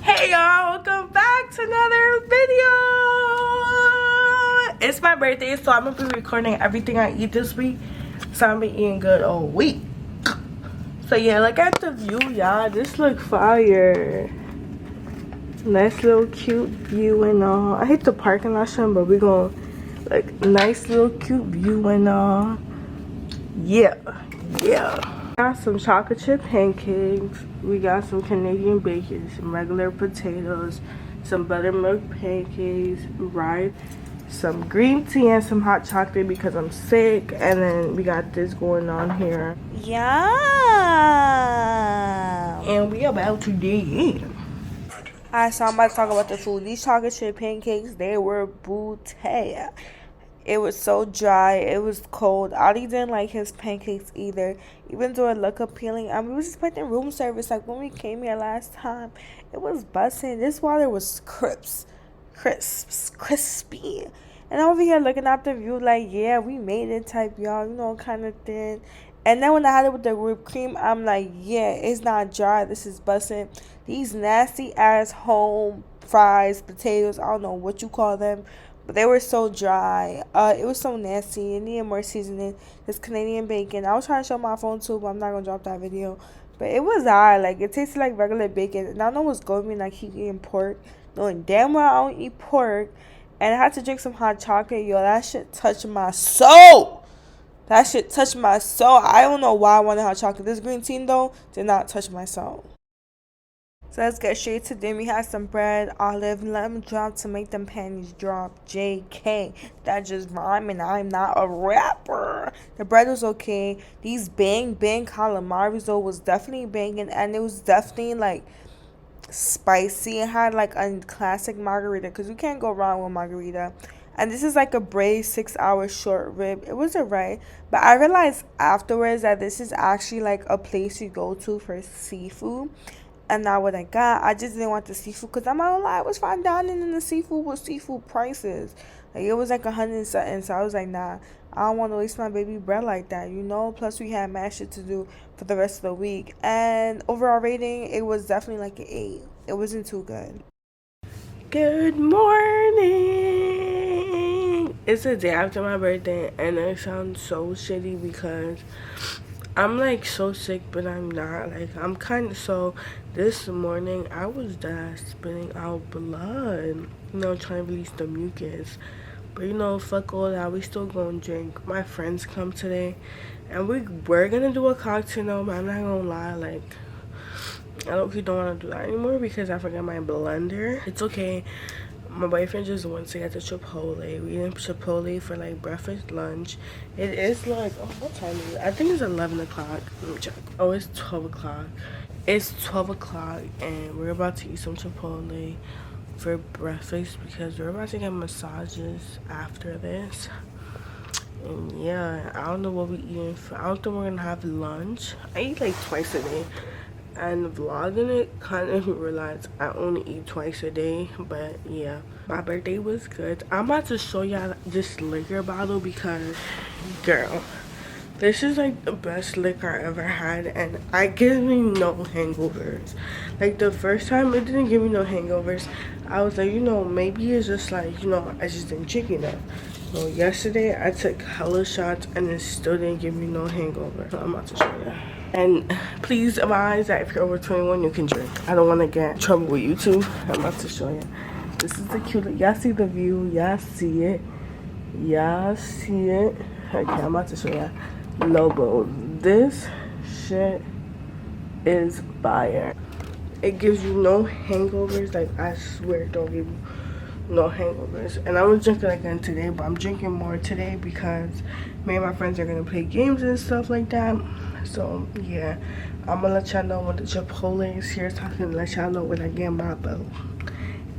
Hey y'all, welcome back to another video. It's my birthday, so I'm gonna be recording everything I eat this week. So I'm gonna be eating good all week. So yeah, look at the view, y'all. This look fire. Nice little cute view and all. I hate the parking lot, but we gonna like nice little cute view and all. Yeah. Got some chocolate chip pancakes. We got some Canadian bacon, some regular potatoes, some buttermilk pancakes, rice, some green tea, and some hot chocolate because I'm sick. And then we got this going on here. Yeah. And we about to dig in. Alright, so I'm about to talk about the food. These chocolate chip pancakes, they were booty. It was so dry. It was cold. Ali didn't like his pancakes either, even though it looked appealing. We was expecting room service. Like when we came here last time, it was busting. This water was crispy. And I'm over here looking at the view like, yeah, we made it type, y'all, you know, kind of thing. And then when I had it with the whipped cream, I'm like, yeah, it's not dry. This is busting. These nasty ass home fries, potatoes, I don't know what you call them, but they were so dry. It was so nasty. It needed more seasoning. This Canadian bacon. I was trying to show my phone too, but I'm not gonna drop that video. But it was alright. Like it tasted like regular bacon. And I know what's going me like he eating pork, knowing damn well I don't eat pork. And I had to drink some hot chocolate. Yo, that shit touched my soul. That shit touched my soul. I don't know why I wanted hot chocolate. This green tea though did not touch my soul. So let's get straight to dinner. We had some bread, olive, lemon drop to make them panties drop. JK. That just rhyme and I'm not a rapper. The bread was okay. These bang calamaris though was definitely banging, and it was definitely like spicy. It had like a classic margarita because you can't go wrong with margarita. And this is like a braised 6-hour short rib. It was alright, but I realized afterwards that this is actually like a place you go to for seafood. And not what I got. I just didn't want the seafood because I'm not gonna lie, it was fine dining in the seafood with seafood prices. Like it was like 100 and something. So I was like, nah, I don't want to waste my baby bread like that, you know. Plus we had mad shit to do for the rest of the week. And overall rating, it was definitely like an 8. It wasn't too good. Good morning. It's the day after my birthday, and it sounds so shitty because I'm like so sick, but I'm not. Like I'm kind of so. This morning I was spitting out blood, you know, trying to release the mucus. But you know, fuck all that. We still gonna drink. My friends come today, and we're gonna do a cocktail. But I'm not gonna lie, like I don't want to do that anymore because I forgot my blender. It's okay. My boyfriend just went to get the Chipotle. We did Chipotle for like breakfast, lunch. It is like, oh, what time is it? I think it's 11 o'clock. Let me check. Oh, it's 12 o'clock. It's 12 o'clock and we're about to eat some Chipotle for breakfast because we're about to get massages after this. And yeah, I don't know what we're eating for. I don't think we're gonna have lunch. I eat like twice a day. And vlogging it kind of realized I only eat twice a day. But yeah, my birthday was good. I'm about to show y'all this liquor bottle because girl, this is like the best liquor I ever had, and I give me no hangovers. Like the first time it didn't give me no hangovers. I was like, you know, maybe it's just like, you know, I just didn't drink enough. So yesterday I took hella shots and it still didn't give me no hangover. So I'm about to show you. And please advise that if you're over 21, you can drink. I don't want to get in trouble with YouTube. I'm about to show you. This is the cute. Y'all see the view? Y'all see it? Y'all see it? Okay, I'm about to show you. Logo. This shit is fire. It gives you no hangovers. Like I swear, it don't give you no hangovers. And I was drinking again today, but I'm drinking more today because me and my friends are gonna play games and stuff like that. So yeah, I'm gonna let y'all know when the Chipotle is here, so I can let y'all know when I get my boat.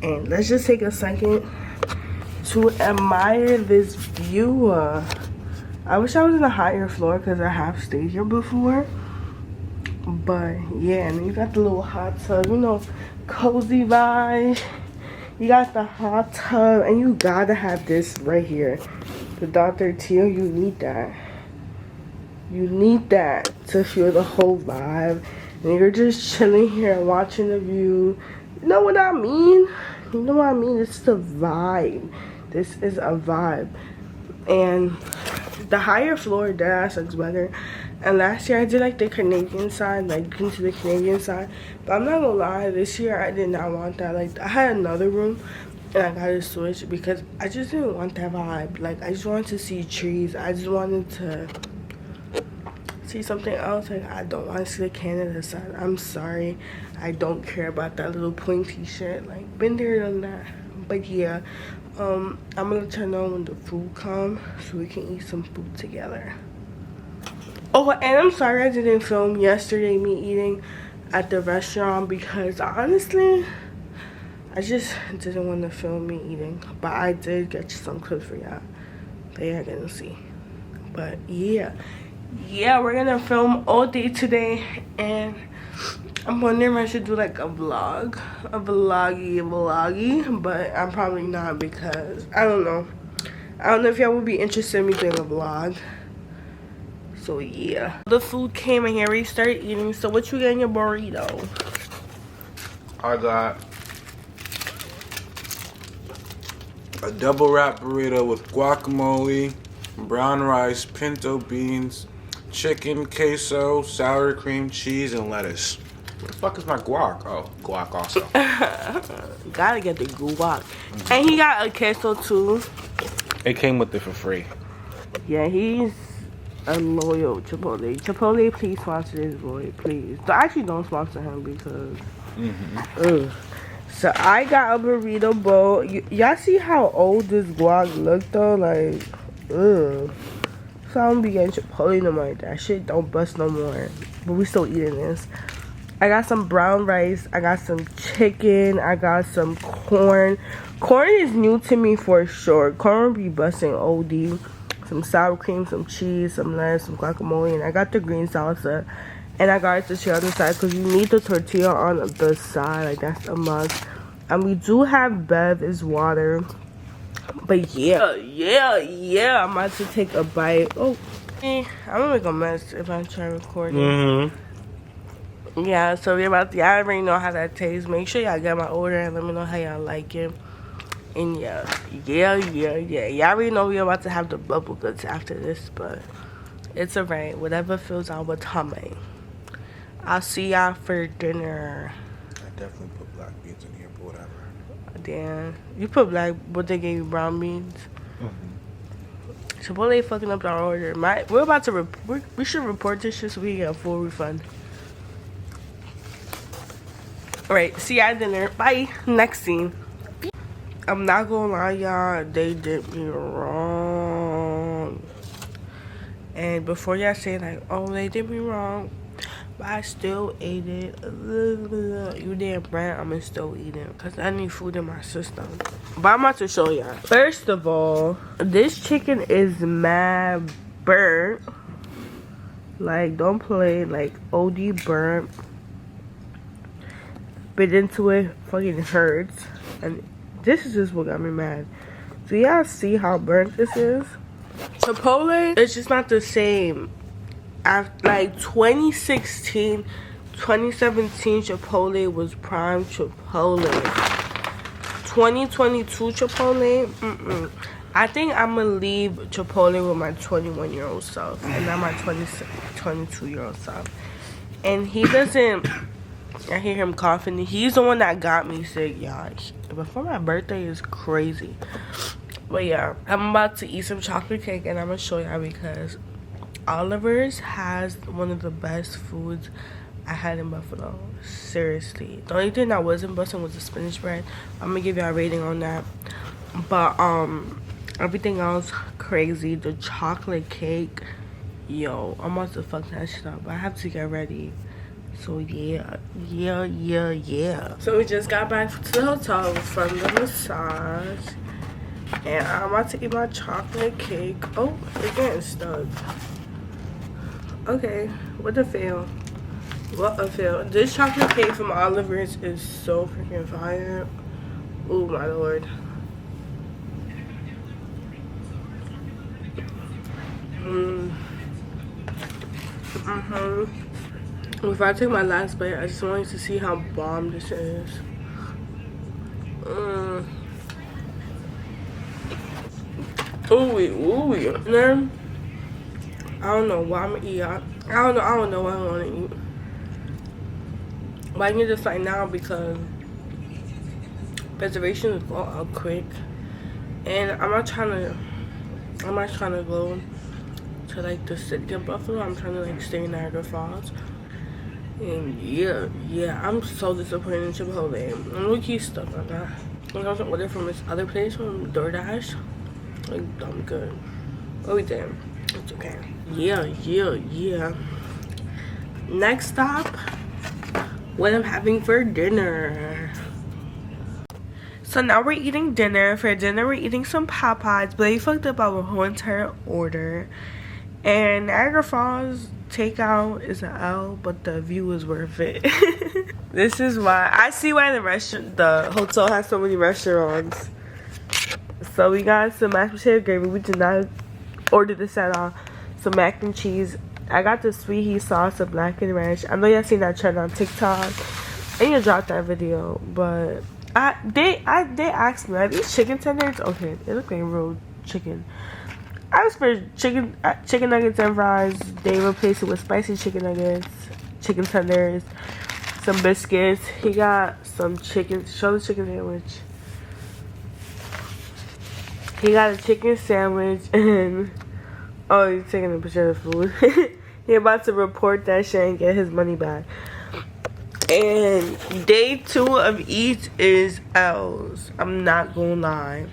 And let's just take a second to admire this view. I wish I was in a higher floor because I have stayed here before. But yeah, and you got the little hot tub, you know, cozy vibe. You got the hot tub, and you gotta have this right here. The Dr. Teal, you need that. You need that to feel the whole vibe. And you're just chilling here watching the view, You know what I mean? You know what I mean? This is a vibe. This is a vibe. And the higher floor deadass looks better. And last year I did like the Canadian side, like into the Canadian side. But I'm not gonna lie, this year I did not want that. Like I had another room and I got to switch because I just didn't want that vibe. Like I just wanted to see trees. I just wanted to see something else. Like I don't want to see the Canada side. I'm sorry. I don't care about that little pointy shit. Like been there, done that. But yeah, I'm gonna turn on when the food comes so we can eat some food together. Oh, and I'm sorry I didn't film yesterday me eating at the restaurant because honestly I just didn't want to film me eating. But I did get some clips for y'all that y'all gonna see. But yeah, we're gonna film all day today, and I'm wondering if I should do like a vloggy, but I'm probably not because I don't know if y'all would be interested in me doing a vlog. So yeah, the food came in here, we started eating. So what you got in your burrito? I got a double wrap burrito with guacamole, brown rice, pinto beans, chicken, queso, sour cream, cheese, and lettuce. Where the fuck is my guac? Oh, guac also. Gotta get the guac. And he got a queso too. It came with it for free. Yeah, he's a loyal Chipotle. Chipotle, please sponsor this boy, please. So actually don't sponsor him because So I got a burrito bowl. Y'all see how old this guac look though? Like, ugh. So I don't be getting Chipotle no more. That shit don't bust no more. But we still eating this. I got some brown rice. I got some chicken. I got some corn. Corn is new to me for sure. Corn be busting OD. Some sour cream, some cheese, some lettuce, some guacamole, and I got the green salsa. And I got it to share on the side because you need the tortilla on the side. Like, that's a must. And we do have Bev is water. But yeah. I'm about to take a bite. Oh, I'm gonna make a mess if I try recording. Yeah, so y'all already know how that tastes. Make sure y'all get my order and let me know how y'all like it. And yeah. Y'all already know we're about to have the bubble guts after this, but it's alright. Whatever fills our tummy. I'll see y'all for dinner. I definitely put black beans in here, but whatever. Damn. You put black, but they gave you brown beans? Chipotle fucking up our order. We're about to we should report this shit so we get a full refund. Alright, see y'all at dinner. Bye. Next scene. I'm not gonna lie, y'all. They did me wrong. And before y'all say like, oh, they did me wrong, but I still ate it. You damn right, I'ma still eat it because I need food in my system. But I'm about to show y'all. First of all, this chicken is mad burnt. Like, don't play. Like, OD burnt. Bit into it, fucking hurts. And this is just what got me mad. Do y'all see how burnt this is? Chipotle, it's just not the same. After, like, 2016, 2017 Chipotle was prime Chipotle. 2022 Chipotle, I think I'm gonna leave Chipotle with my 21-year-old self and not my 22-year-old self. And he doesn't, I hear him coughing. He's the one that got me sick, y'all. Before my birthday is crazy. But yeah, I'm about to eat some chocolate cake and I'm gonna show y'all because Oliver's has one of the best foods I had in Buffalo. Seriously. The only thing that wasn't busting was the spinach bread. I'm gonna give y'all a rating on that. But everything else crazy. The chocolate cake, yo, I'm about to fuck that shit up. I have to get ready. So yeah. So we just got back to the hotel from the massage. And I'm about to eat my chocolate cake. Oh, it's getting stuck. Okay, what a fail. What a fail. This chocolate cake from Oliver's is so freaking fire. Oh my lord. Before I take my last bite, I just wanted to see how bomb this is. Ooh. And then, I don't know what I'm gonna eat. I don't know what I want to eat. But I need to find out because reservations go up quick. And I'm not trying to go to like the city of Buffalo. I'm trying to like stay in Niagara Falls. And yeah, I'm so disappointed in Chipotle. I'm low-key stuck on that. I'm gonna order from this other place from DoorDash. Like, I'm good. Oh, we did. It's okay. Yeah. Next stop, what I'm having for dinner. So now we're eating dinner. For dinner, we're eating some Popeyes, but they fucked up our whole entire order. And Niagara Falls takeout is an L, but the view is worth it. This is why I see why the hotel has so many restaurants. So we got some mashed potato gravy. We did not order this at all. Some mac and cheese. I got the sweet heat sauce, the black and ranch. I know y'all seen that trend on TikTok. And you dropped that video, but they asked me, are these chicken tenders? Okay, they look like real chicken. I was for chicken nuggets and fries. They replaced it with spicy chicken nuggets, chicken tenders, some biscuits. He got some chicken. Show the chicken sandwich. He got a chicken sandwich and he's taking a picture of the food. He about to report that shit and get his money back. And day 2 of each is L's. I'm not gonna lie.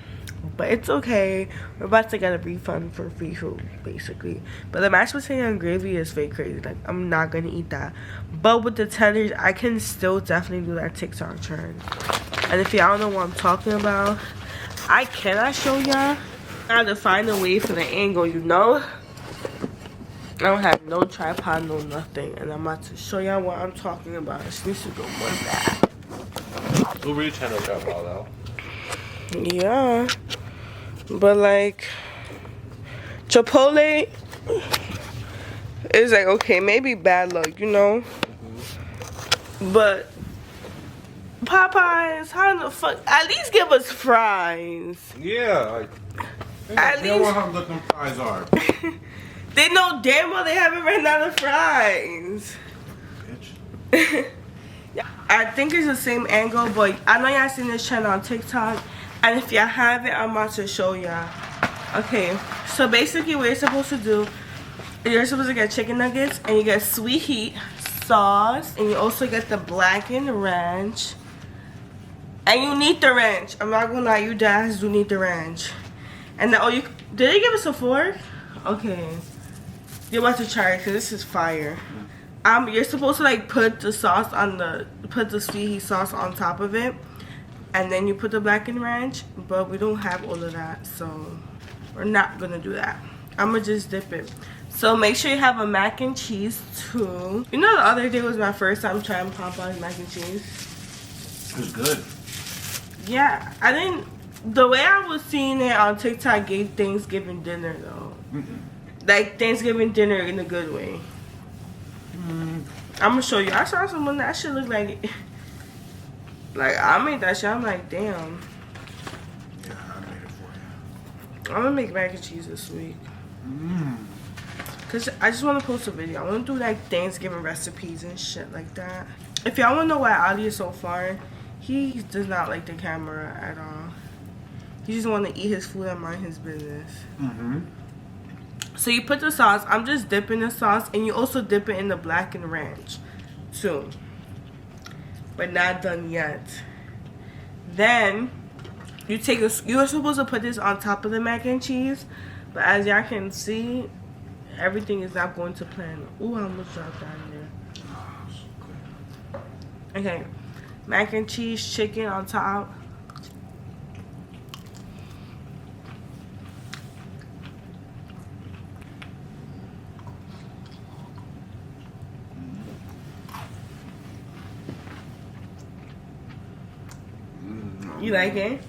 But it's okay. We're about to get a refund for free food, basically. But the mashed potato and gravy is fake crazy. Like, I'm not gonna eat that. But with the tenders, I can still definitely do that TikTok trend. And if y'all don't know what I'm talking about, I cannot show y'all. I have to find a way for the angle, you know? I don't have no tripod, no nothing. And I'm about to show y'all what I'm talking about. This needs to go more bad. Who really trying to tripod out? Yeah. But like Chipotle is like, okay, maybe bad luck, you know? But Popeyes, how the fuck? At least give us fries. Yeah, At they least know how good them fries are. they know damn well they haven't ran out of fries. Bitch. I think it's the same angle, but I know y'all seen this trend on TikTok. And if y'all haven't, I'm about to show y'all. Okay, so basically what you're supposed to do, you're supposed to get chicken nuggets and you get sweet heat sauce and you also get the blackened ranch. And you need the ranch. I'm not gonna lie, you guys do need the ranch. And then, did they give us a fork? Okay. You're about to try it because this is fire. You're supposed to like put the sauce put the sweet heat sauce on top of it. And then you put the blackened ranch, but we don't have all of that, so we're not gonna do that. I'm gonna just dip it. So make sure you have a mac and cheese too. You know, the other day was my first time trying Popeye's mac and cheese. It was good. Yeah, the way I was seeing it on TikTok gave Thanksgiving dinner though. Like Thanksgiving dinner in a good way. I'm gonna show you. I saw someone that shit look like it. Like, I made that shit. I'm like, damn. Yeah, I made it for you. I'm gonna make mac and cheese this week. Cause I just wanna post a video. I wanna do like Thanksgiving recipes and shit like that. If y'all wanna know why Ali is so far, he does not like the camera at all. He just wanna eat his food and mind his business. So you put the sauce. I'm just dipping the sauce, and you also dip it in the blackened ranch too. But not done yet. Then you're supposed to put this on top of the mac and cheese, but as y'all can see, everything is not going to plan. Ooh, I almost dropped that in there. Okay, mac and cheese, chicken on top. You like it?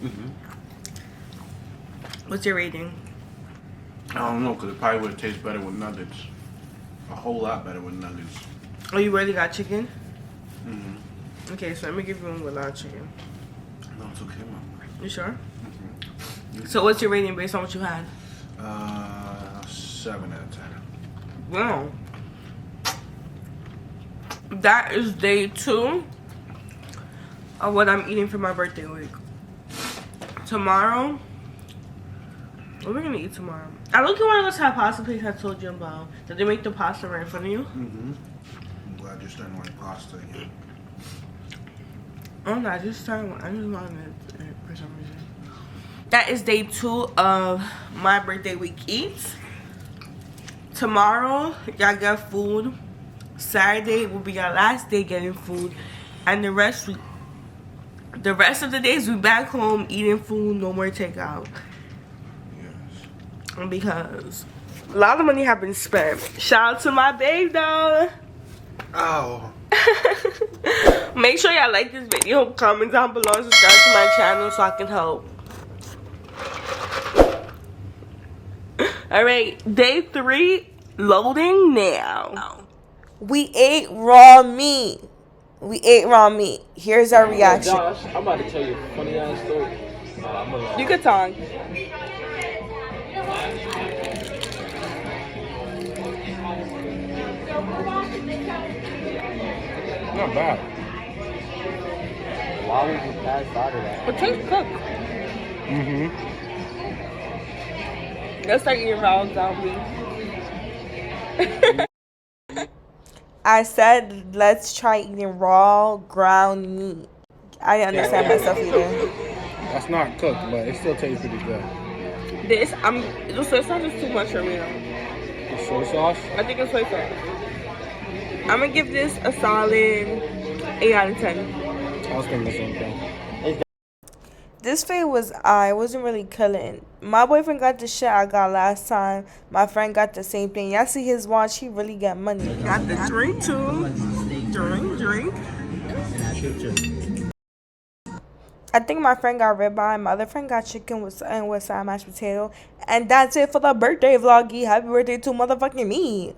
What's your rating? I don't know, because it probably would taste better with nuggets. A whole lot better with nuggets. Oh, you already got chicken? Okay, so let me give you one without chicken. No, it's okay, Mom. You sure? So what's your rating based on what you had? 7 out of 10. Wow. That is day 2 of what I'm eating for my birthday week. Tomorrow, what are we gonna eat tomorrow? I look at one of those pasta place I told you about. Did they make the pasta right in front of you? Mm-hmm. I'm glad you're starting to like pasta again. Oh no, I just wanted it for some reason. That is day 2 of my birthday week eats. Tomorrow, y'all get food. Saturday will be our last day getting food. And the rest of the days we back home eating food, no more takeout. Yes. Because a lot of money have been spent. Shout out to my babe though. Ow. Make sure y'all like this video, comment down below, and subscribe to my channel so I can help. Alright, day 3, loading now. We ate raw meat. Here's our reaction. Josh, I'm about to tell you a funny ass story. You could talk. Not bad. Why would you pass out of that? But tastes cooked. Mm-hmm. Let's start eating raw zombie. I said let's try eating raw ground meat. I didn't understand myself either. That's not cooked, but it still tastes pretty good. The soy sauce is too much for me though. The soy sauce? I think it's soy sauce. I'm gonna give this a solid 8 out of 10. I was thinking the same thing. This food was I wasn't really killing. My boyfriend got the shit I got last time. My friend got the same thing. Y'all see his watch? He really got money. Got the drink too. Drink. I think my friend got ribeye. My other friend got chicken with side mashed potato. And that's it for the birthday vloggy. Happy birthday to motherfucking me.